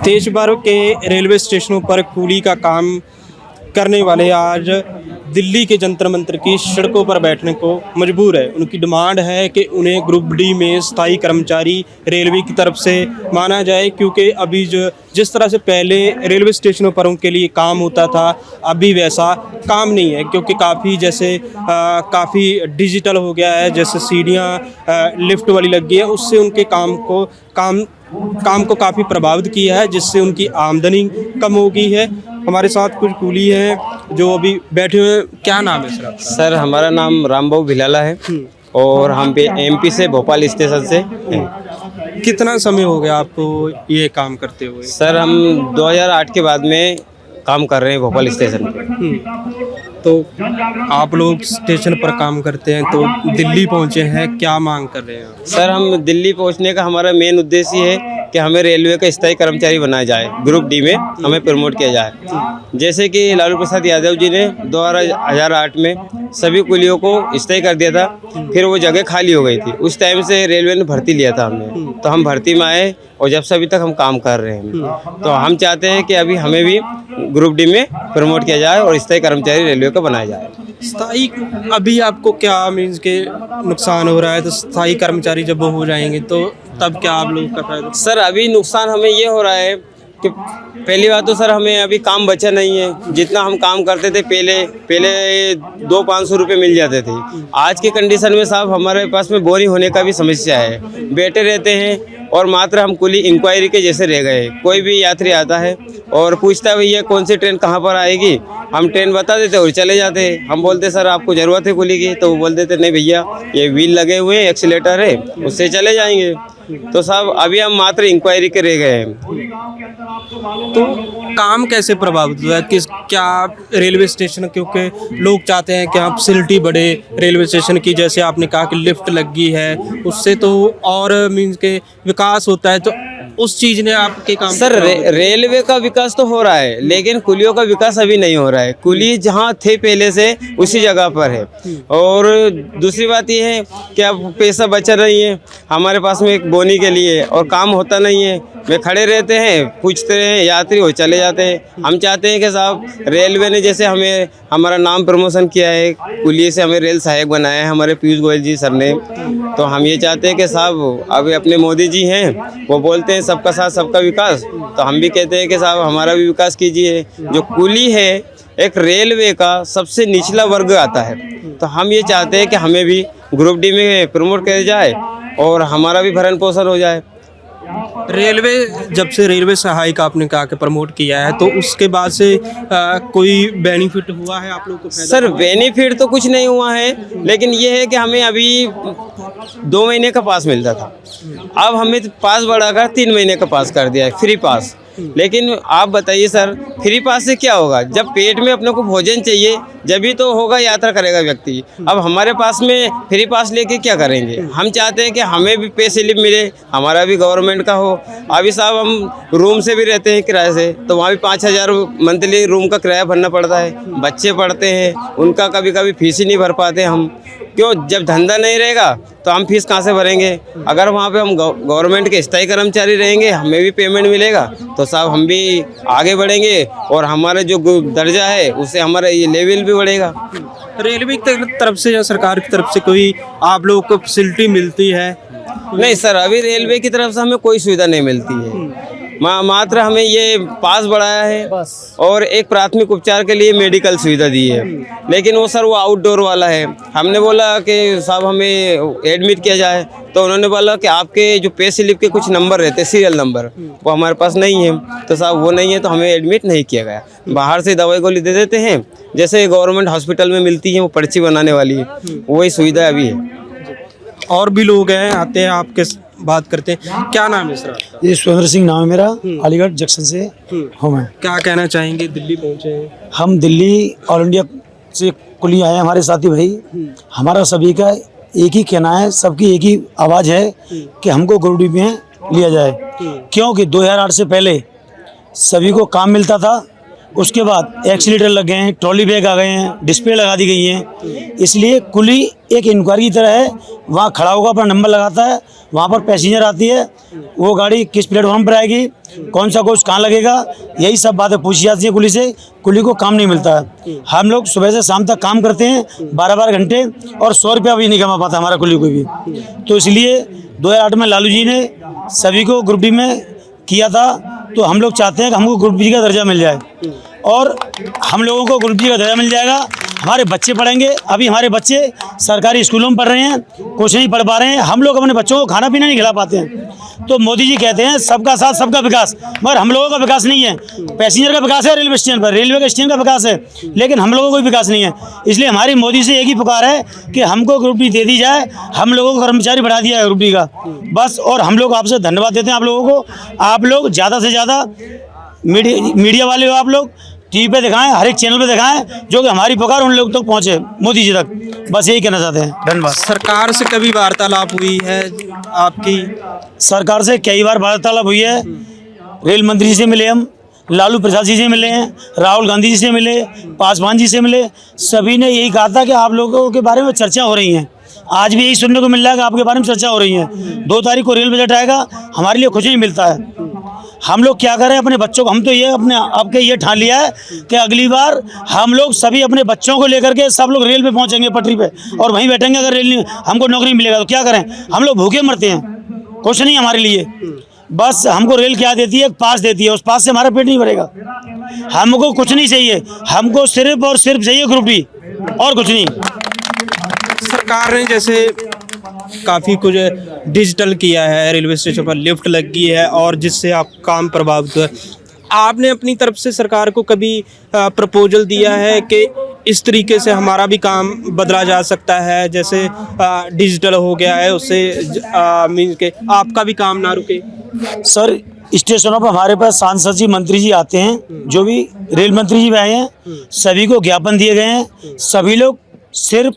देश भर के रेलवे स्टेशनों पर कूली का काम करने वाले आज दिल्ली के जंतर मंतर की सड़कों पर बैठने को मजबूर है। उनकी डिमांड है कि उन्हें ग्रुप डी में स्थायी कर्मचारी रेलवे की तरफ से माना जाए, क्योंकि अभी जिस तरह से पहले रेलवे स्टेशनों पर उनके लिए काम होता था, अभी वैसा काम नहीं है, क्योंकि काफ़ी डिजिटल हो गया है। जैसे सीढ़ियाँ लिफ्ट वाली लग गई है, उससे उनके काम को काफ़ी प्रभावित किया है, जिससे उनकी आमदनी कम हो गई है। हमारे साथ कुछ कूली हैं जो अभी बैठे हुए हैं। क्या नाम है सर आपका? सर हमारा नाम रामबाबू भिलाला है और हम पे एमपी से भोपाल स्टेशन से हैं। कितना समय हो गया आपको ये काम करते हुए? सर हम 2008 के बाद में काम कर रहे हैं भोपाल स्टेशन पे। तो आप लोग स्टेशन पर काम करते हैं, तो दिल्ली पहुंचे हैं, क्या मांग कर रहे हैं? सर हम दिल्ली पहुंचने का हमारा मेन उद्देश्य है कि हमें रेलवे का स्थायी कर्मचारी बनाया जाए, ग्रुप डी में हमें प्रमोट किया जाए। जैसे कि लालू प्रसाद यादव जी ने 2008 में सभी कुलियों को स्थायी कर दिया था, फिर वो जगह खाली हो गई थी। उस टाइम से रेलवे ने भर्ती लिया था हमें, तो हम भर्ती में आए और जब से अभी तक हम काम कर रहे हैं। तो हम चाहते हैं कि अभी हमें भी ग्रुप डी में प्रमोट किया जाए और स्थायी कर्मचारी रेलवे का बनाया जाए। स्थायी अभी आपको क्या मीन्स के नुकसान हो रहा है? तो स्थायी कर्मचारी जब वो हो जाएंगे तो तब क्या आप लोग का फायदा? सर अभी नुकसान हमें ये हो रहा है कि पहली बात तो सर हमें अभी काम बचा नहीं है। जितना हम काम करते थे पहले 200-500 रुपये मिल जाते थे। आज के कंडीशन में साहब हमारे पास में बोरिंग होने का भी समस्या है। बैठे रहते हैं और मात्र हम कुली इंक्वायरी के जैसे रह गए। कोई भी यात्री आता है और पूछता है भैया कौन सी ट्रेन कहाँ पर आएगी, हम ट्रेन बता देते और चले जाते हैं। हम बोलते सर आपको ज़रूरत है कुली की, तो वो बोल देते नहीं भैया ये व्हील लगे हुए हैं, एक्सीलेटर है, उससे चले जाएंगे। तो साहब अभी हम मात्र इंक्वायरी के रह गए हैं। तो काम कैसे प्रभावित हुआ है? क्या रेलवे स्टेशन, क्योंकि लोग चाहते हैं कि आप फैसिलिटी बढ़े रेलवे स्टेशन की, जैसे आपने कहा कि लिफ्ट लगी है, उससे तो और मीन्स के विकास होता है, तो उस चीज़ ने आपके काम सर रेलवे का विकास तो हो रहा है, लेकिन कुलियों का विकास अभी नहीं हो रहा है। कुली जहाँ थे पहले से उसी जगह पर है। और दूसरी बात यह है कि अब पैसा बचा नहीं है हमारे पास में एक बोनी के लिए, और काम होता नहीं है। वे खड़े रहते हैं, पूछते हैं यात्री, वो चले जाते हैं। हम चाहते हैं कि साहब रेलवे ने जैसे हमें हमारा नाम प्रमोशन किया है, कुली से हमें रेल सहायक बनाया है हमारे पीयूष गोयल जी सर ने, तो हम ये चाहते हैं कि साहब अभी अपने मोदी जी हैं, वो बोलते हैं सबका साथ सबका विकास, तो हम भी कहते हैं कि साहब हमारा भी विकास कीजिए। जो कुली है एक रेलवे का सबसे निचला वर्ग आता है, तो हम ये चाहते हैं कि हमें भी ग्रुप डी में प्रमोट किया जाए और हमारा भी भरण पोषण हो जाए। रेलवे जब से रेलवे सहायक आपने कहा कि प्रमोट किया है, तो उसके बाद से कोई बेनिफिट हुआ है आप लोग को? सर बेनिफिट तो कुछ नहीं हुआ है, लेकिन ये है कि हमें अभी 2 महीने का पास मिलता था, अब हमें पास बढ़ाकर 3 महीने का पास कर दिया है, फ्री पास। लेकिन आप बताइए सर फ्री पास से क्या होगा? जब पेट में अपने को भोजन चाहिए जब भी तो होगा, यात्रा करेगा व्यक्ति। अब हमारे पास में फ्री पास लेके क्या करेंगे? हम चाहते हैं कि हमें भी पे स्लिप मिले, हमारा भी गवर्नमेंट का हो। अभी साहब हम रूम से भी रहते हैं किराए से, तो वहाँ भी 5,000 मंथली रूम का किराया भरना पड़ता है। बच्चे पढ़ते हैं, उनका कभी कभी फीस ही नहीं भर पाते हम। क्यों? जब धंधा नहीं रहेगा तो हम फीस कहाँ से भरेंगे? अगर वहाँ पे हम गवर्नमेंट के स्थायी कर्मचारी रहेंगे, हमें भी पेमेंट मिलेगा, तो साहब हम भी आगे बढ़ेंगे और हमारा जो दर्जा है उससे हमारा ये लेवल भी बढ़ेगा। रेलवे की तरफ से या सरकार की तरफ से कोई आप लोगों को फैसिलिटी मिलती है? नहीं सर, अभी रेलवे की तरफ से हमें कोई सुविधा नहीं मिलती है। मात्र हमें ये पास बढ़ाया है और एक प्राथमिक उपचार के लिए मेडिकल सुविधा दी है, लेकिन वो सर वो आउटडोर वाला है। हमने बोला कि साहब हमें एडमिट किया जाए, तो उन्होंने बोला कि आपके जो पे स्लिप के कुछ नंबर रहते हैं, सीरियल नंबर, वो हमारे पास नहीं है। तो साहब वो नहीं है तो हमें एडमिट नहीं किया गया। बाहर से दवाई गोली दे देते हैं, जैसे गवर्नमेंट हॉस्पिटल में मिलती है वो पर्ची बनाने वाली है, वही सुविधा अभी है। और भी लोग हैं, आते हैं, आपके बात करते हैं। क्या नाम है सर? ये सुरेंद्र सिंह नाम है मेरा, अलीगढ़ जंक्शन से हूँ मैं। क्या कहना चाहेंगे? दिल्ली पहुंचे हैं हम, दिल्ली ऑल इंडिया से कुली आए हैं हमारे साथी भाई। हमारा सभी का एक ही कहना है, सबकी एक ही आवाज़ है कि हमको ग्रुप डी में लिया जाए, क्योंकि 2008 से पहले सभी को काम मिलता था, उसके बाद एक्सीलेटर लग गए हैं, ट्रॉली बैग आ गए हैं, डिस्प्ले लगा दी गई हैं। इसलिए कुली एक इंक्वायरी की तरह है, वहाँ खड़ा होगा, अपना नंबर लगाता है, वहाँ पर पैसेंजर आती है, वो गाड़ी किस प्लेटफॉर्म पर आएगी, कौन सा कोच कहाँ लगेगा, यही सब बातें पूछी जाती है कुली से। कुली को काम नहीं मिलता है। हम लोग सुबह से शाम तक काम करते हैं 12-12 घंटे, और 100 रुपया भी नहीं कमा पाता हमारा कुली कोई भी। तो इसलिए 2008 में लालू जी ने सभी को ग्रुप डी में किया था, तो हम लोग चाहते हैं कि हमको ग्रुप डी का दर्जा मिल जाए, और हम लोगों को ग्रुप डी का दर्जा मिल जाएगा। हमारे बच्चे पढ़ेंगे, अभी हमारे बच्चे सरकारी स्कूलों में पढ़ रहे हैं, कुछ नहीं पढ़ पा रहे हैं, हम लोग अपने बच्चों को खाना पीना नहीं खिला पाते हैं। तो मोदी जी कहते हैं सबका साथ सबका विकास, मगर हम लोगों का विकास नहीं है। पैसेंजर का विकास है रेलवे स्टेशन पर, रेलवे के स्टेशन का विकास है, लेकिन हम लोगों को कोई विकास नहीं है। इसलिए हमारी मोदी से एक ही पुकार है कि हमको ग्रुप डी दे दी जाए, हम लोगों को कर्मचारी बढ़ा दिया है ग्रुप डी का, बस। और हम लोग आपसे धन्यवाद देते हैं आप लोगों को। आप लोग ज़्यादा से ज़्यादा मीडिया वाले हो, आप लोग टीवी पे दिखाएं, हर एक चैनल पे दिखाएं, जो कि हमारी पुकार उन लोग तक पहुंचे, मोदी जी तक। बस यही कहना चाहते हैं। धन्यवाद। सरकार से कभी वार्तालाप हुई है आपकी? सरकार से कई बार वार्तालाप हुई है। रेल मंत्री जी से मिले हम, लालू प्रसाद जी से मिले हैं, राहुल गांधी जी से मिले, पासवान जी से मिले। सभी ने यही कहा था कि आप लोगों के बारे में चर्चा हो रही है। आज भी यही सुनने को मिल रहा है कि आपके बारे में चर्चा हो रही है। 2 तारीख को रेल बजट आएगा, हमारे लिए कुछ नहीं मिलता है। हम लोग क्या करें अपने बच्चों को? हम तो ये अपने आपके ये ठान लिया है कि अगली बार हम लोग सभी अपने बच्चों को लेकर के सब लोग रेल पे पहुंचेंगे, पटरी पे, और वहीं बैठेंगे। अगर रेल नहीं, हमको नौकरी मिलेगा तो क्या करें? हम लोग भूखे मरते हैं, कुछ नहीं हमारे लिए। बस हमको रेल क्या देती है? एक पास देती है, उस पास से हमारा पेट नहीं भरेगा। हमको कुछ नहीं चाहिए, हमको सिर्फ और सिर्फ चाहिए ग्रुप डी, और कुछ नहीं। सरकार ने जैसे काफ़ी कुछ डिजिटल किया है, रेलवे स्टेशन पर लिफ्ट लगी है, और जिससे आप काम प्रभावित हुआ। आपने अपनी तरफ से सरकार को कभी प्रपोजल दिया है कि इस तरीके से हमारा भी काम बदला जा सकता है, जैसे डिजिटल हो गया है, उससे मीन्स के आपका भी काम ना रुके? सर, स्टेशनों पर हमारे पास सांसद जी, मंत्री जी आते हैं, जो भी रेल मंत्री जी भी आए हैं, सभी को ज्ञापन दिए गए हैं। सभी लोग सिर्फ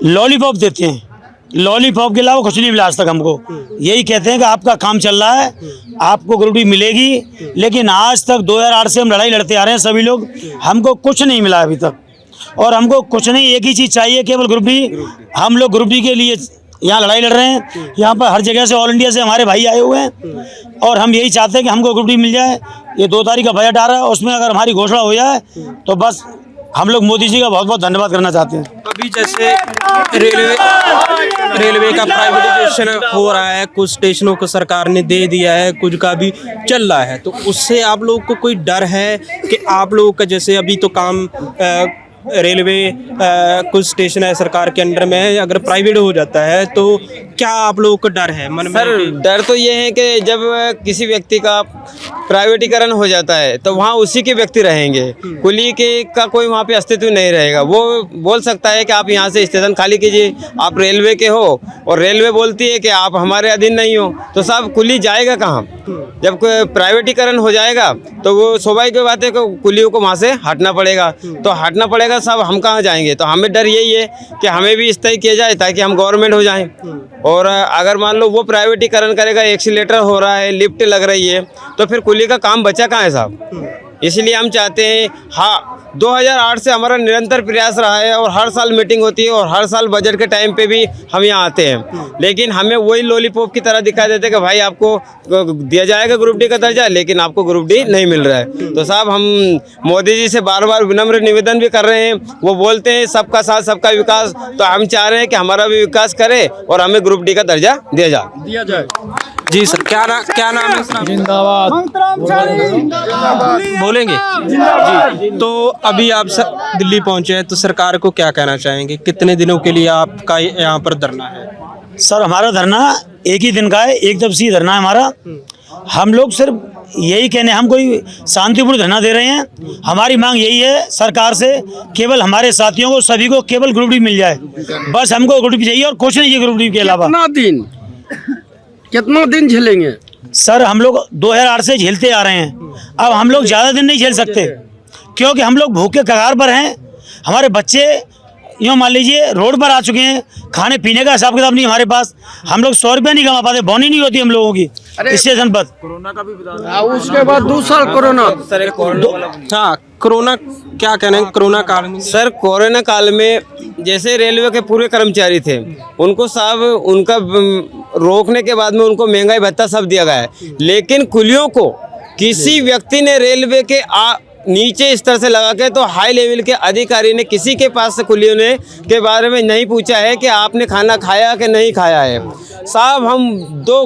लॉलीपॉप देते हैं, लॉलीपॉप के अलावा कुछ नहीं मिला आज तक हमको। यही कहते हैं कि आपका काम चल रहा है, आपको ग्रुप डी मिलेगी, लेकिन आज तक 2008 से हम लड़ाई लड़ते आ रहे हैं सभी लोग, हमको कुछ नहीं मिला अभी तक। और हमको कुछ नहीं, एक ही चीज़ चाहिए, केवल ग्रुप डी। हम लोग ग्रुप डी के लिए यहाँ लड़ाई लड़ रहे हैं। यहाँ पर हर जगह से, ऑल इंडिया से हमारे भाई आए हुए हैं, और हम यही चाहते हैं कि हमको ग्रुप डी मिल जाए। ये 2 तारीख का बजट आ रहा है, उसमें अगर हमारी घोषणा हो जाए तो बस हम लोग मोदी जी का बहुत बहुत धन्यवाद करना चाहते हैं। अभी जैसे रेलवे का प्राइवेटाइजेशन हो रहा है, कुछ स्टेशनों को सरकार ने दे दिया है, कुछ का भी चल रहा है, तो उससे आप लोगों को कोई डर है कि आप लोगों का, जैसे अभी तो काम रेलवे कुछ स्टेशन है सरकार के अंडर में है, अगर प्राइवेट हो जाता है तो क्या आप लोगों को डर है मन में? सर, डर तो ये है कि जब किसी व्यक्ति का प्राइवेटीकरण हो जाता है तो वहाँ उसी के व्यक्ति रहेंगे, कुली के का कोई वहाँ पे अस्तित्व नहीं रहेगा। वो बोल सकता है कि आप यहाँ से स्टेशन खाली कीजिए, आप रेलवे के हो, और रेलवे बोलती है कि आप हमारे अधीन नहीं हो, तो साहब कुली जाएगा कहाँ? जब प्राइवेटीकरण हो जाएगा तो वो स्वाभाविक बात है कि कुलियों को वहाँ से हटना पड़ेगा। तो हटना पड़ेगा साहब, हम कहाँ जाएंगे? तो हमें डर यही है कि हमें भी इस तरह किया जाए ताकि हम गवर्नमेंट हो जाएं। और अगर मान लो वो प्राइवेटीकरण करेगा, एक्सीलेटर हो रहा है, लिफ्ट लग रही है, तो फिर कुली का काम बचा कहाँ है साहब? इसलिए हम चाहते हैं, हाँ, 2008 से हमारा निरंतर प्रयास रहा है, और हर साल मीटिंग होती है, और हर साल बजट के टाइम पे भी हम यहाँ आते हैं, लेकिन हमें वही लॉलीपॉप की तरह दिखा देते हैं कि भाई आपको दिया जाएगा ग्रुप डी का दर्जा, लेकिन आपको ग्रुप डी नहीं मिल रहा है। तो साहब, हम मोदी जी से बार बार विनम्र निवेदन भी कर रहे हैं। वो बोलते हैं सबका साथ सबका विकास, तो हम चाह रहे हैं कि हमारा भी विकास करे और हमें ग्रुप डी का दर्जा दिया जाए। जी सर, क्या नाम है सर? जिंदाबाद बोलेंगे जी। तो अभी आप दिल्ली पहुंचे हैं, तो सरकार को क्या कहना चाहेंगे? कितने दिनों के लिए आपका यहाँ पर धरना है? सर, हमारा धरना एक ही दिन का है, एक दिवसीय धरना है हमारा। हम लोग सिर्फ यही कहने, हम कोई शांतिपूर्ण धरना दे रहे हैं। हमारी मांग यही है सरकार से, केवल हमारे साथियों को सभी को केवल ग्रुप डी मिल जाए, बस हमको ग्रुप डी चाहिए और कुछ नहीं चाहिए ग्रुप डी के अलावा। कितना दिन झेलेंगे सर? हम लोग 2008 से झेलते आ रहे हैं, अब हम लोग ज़्यादा दिन नहीं झेल सकते, क्योंकि हम लोग भूखे कगार पर हैं। हमारे बच्चे यूँ मान लीजिए रोड पर आ चुके हैं, खाने पीने का हिसाब किताब नहीं हमारे पास। हम लोग 100 रुपये नहीं कमा पाते, बोनी नहीं होती हम लोगों की। स्टेशन पर। उसके बाद 2 साल कोरोना। हाँ, कोरोना क्या कहना है कोरोना काल में? सर कोरोना काल में जैसे रेलवे के पूरे कर्मचारी थे, उनको सब उनका रोकने के बाद में उनको महंगाई भत्ता सब दिया गया है, लेकिन कुलियों को किसी व्यक्ति ने रेलवे के नीचे स्तर से लगा के तो हाई लेवल के अधिकारी ने किसी के पास से कुलियों ने के बारे में नहीं पूछा है कि आपने खाना खाया कि नहीं खाया है। साहब हम 2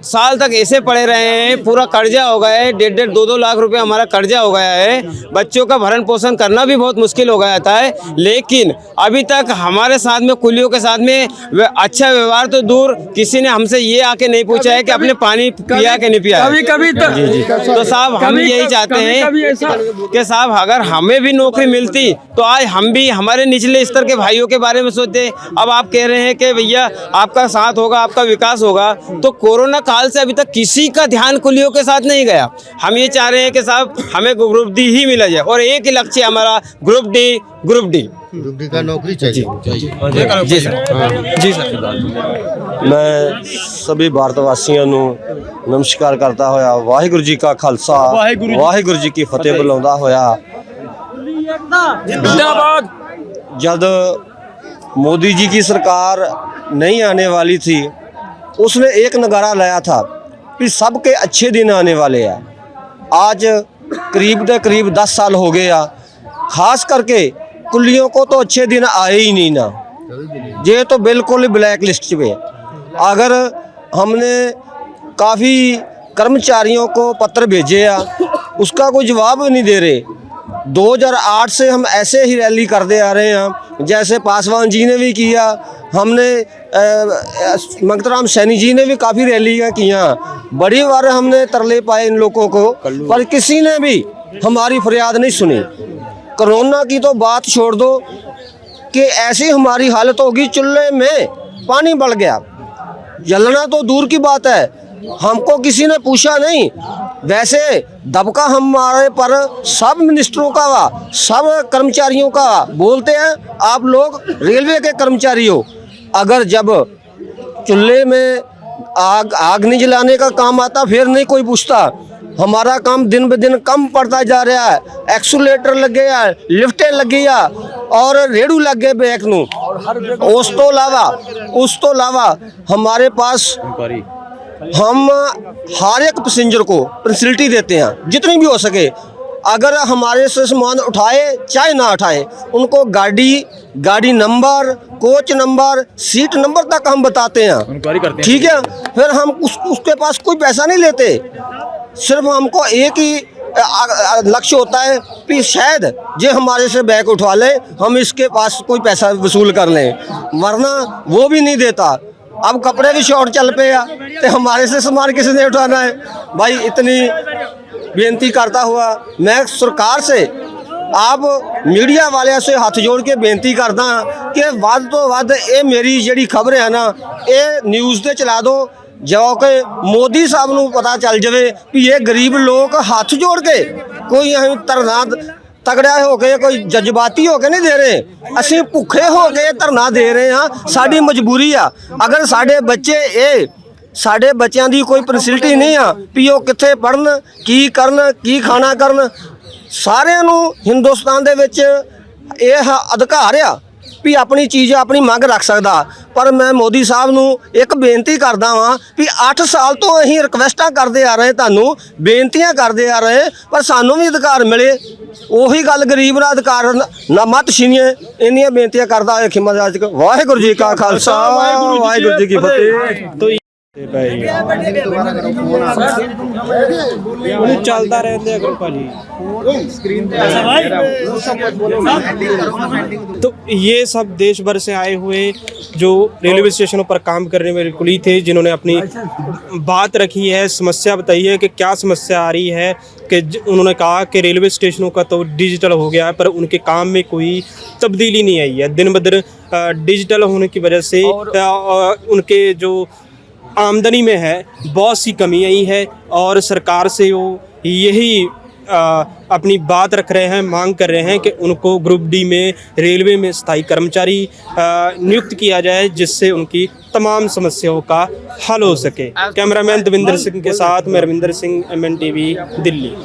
साल तक ऐसे पड़े रहे हैं, पूरा कर्जा हो गया है, 1.5 2 लाख रुपए हमारा कर्जा हो गया है, बच्चों का भरण पोषण करना भी बहुत मुश्किल हो गया था है, लेकिन अभी तक हमारे साथ में कुलियों के साथ में अच्छा व्यवहार तो दूर, किसी ने हमसे ये आके नहीं पूछा है कि आपने पानी पिया कि नहीं पिया। कभी तो साहब हम यही चाहते हैं कि साहब अगर हमें भी नौकरी मिलती तो आज हम भी हमारे निचले स्तर के भाइयों के बारे में सोचते। अब आप कह रहे हैं कि भैया आपका साथ होगा, आपका विकास होगा, तो कोरोना काल से अभी तक किसी का ध्यान कुलियों के साथ नहीं गया। हम ये चाह रहे हैं कि साहब हमें ग्रुप डी ही मिला जाए और एक ही लक्ष्य हमारा ग्रुप डी का नौकरी चाहिए। जी सर। जी सर। मैं सभी भारतवासियों ਨੂੰ नमस्कार करता होया वाहिगुरु जी का खालसा वाहिगुरु जी की फतेह बुलाਉਂਦਾ होया। जब मोदी जी की सरकार नहीं आने वाली थी, उसने एक नगारा लाया था कि सबके अच्छे दिन आने वाले हैं। आज करीब 10 साल हो गए आ, खास करके कुलियों को तो अच्छे दिन आए ही नहीं ना, ये तो बिल्कुल ही ब्लैक लिस्ट पे। अगर हमने काफ़ी कर्मचारियों को पत्र भेजे आ, उसका कोई जवाब नहीं दे रहे। 2008 से हम ऐसे ही रैली करते आ रहे हैं, जैसे पासवान जी ने भी किया, हमने मंगतराम सैनी जी ने भी काफ़ी रैलियाँ किया, बड़ी बार हमने तरले पाए इन लोगों को, पर किसी ने भी हमारी फरियाद नहीं सुनी। कोरोना की तो बात छोड़ दो कि ऐसी हमारी हालत होगी, चूल्हे में पानी बढ़ गया, जलना तो दूर की बात है, हमको किसी ने पूछा नहीं। वैसे दबका हमारे पर सब मिनिस्टरों का वा, सब कर्मचारियों का बोलते हैं आप लोग रेलवे के कर्मचारी हो। अगर जब चूल्हे में आग नहीं जलाने का काम आता फिर नहीं कोई पूछता। हमारा काम दिन ब दिन कम पड़ता जा रहा है, एक्सीलेटर लग गया, लिफ्टें लग गया और रेड़ू लग गए बैक नू। उस तो अलावा हमारे पास हम हर एक पैसेंजर को फैसिलिटी देते हैं जितनी भी हो सके। अगर हमारे से सामान उठाए चाहे ना उठाए, उनको गाड़ी number, coach number, seat number तक हम बताते हैं, ठीक है। फिर हम उसके पास कोई पैसा नहीं लेते, सिर्फ हमको एक ही लक्ष्य होता है कि शायद ये हमारे से बैग उठवा ले, हम इसके पास कोई पैसा वसूल कर लें, वरना वो भी नहीं देता। अब कपड़े भी शॉर्ट चल पे आ, तो हमारे से सामान किसने उठाना है भाई। इतनी बेनती करता हुआ मैं सरकार से, आप मीडिया वाले से हाथ जोड़ के बेनती करदा कि ਵੱਧ तो ਵੱਧ ये मेरी जी खबर है ना, ये न्यूज़ ते चला दो, जो कि मोदी साहब ਨੂੰ पता चल जाए कि ये गरीब लोग हाथ जोड़ के कोई धरना तगड़ा हो गए, कोई जज्बाती हो के नहीं दे रहे, असी भुखे हो गए धरना दे रहे हैं, साड़ी मजबूरी आ। अगर साढ़े बच्चे साढ़े बच्चों की कोई फैसिलिटी नहीं आ भी वो कित्थे पढ़न, की करन, की खाना करन, सारिਆਂ ਨੂੰ हिंदुस्तान दे विच यह अधिकार आ भी अपनी चीज़ अपनी मंग रख सकता। पर मैं मोदी साहब नूं एक बेनती करदा वां भी 8 साल तो असीं रिक्वेस्टां करते आ रहे, तुहानूं बेनतियां करते आ रहे, पर सानूं भी अधिकार मिले। ਉਹੀ ਗੱਲ ਗਰੀਬ ਦਾ ਅਧਿਕਾਰ ਨਾ ਮਤ ਛੀਨੀਏ। ਇੰਨੀਆਂ ਬੇਨਤੀਆਂ ਕਰਦਾ ਹੋਇਆ ਖਿਮਾ ਜਾਜਕ ਵਾਹਿਗੁਰੂ ਜੀ ਕਾ ਖਾਲਸਾ ਵਾਹਿਗੁਰੂ ਜੀ ਕੀ ਫਤਿਹ। चलता रहते अगर भाजी तो ये सब देश भर से आए हुए जो रेलवे स्टेशनों पर काम करने वाले कुली थे, जिन्होंने अपनी बात रखी है, समस्या बताई है कि क्या समस्या आ रही है। कि उन्होंने कहा कि रेलवे स्टेशनों का तो डिजिटल हो गया है, पर उनके काम में कोई तब्दीली नहीं आई है। दिन ब दिन डिजिटल होने की वजह से उनके जो आमदनी में है बहुत सी कमी आई है, और सरकार से वो यही अपनी बात रख रहे हैं, मांग कर रहे हैं कि उनको ग्रुप डी में रेलवे में स्थायी कर्मचारी नियुक्त किया जाए, जिससे उनकी तमाम समस्याओं का हल हो सके। कैमरामैन दविंदर सिंह के साथ मैं रविंदर सिंह, MNTV, दिल्ली।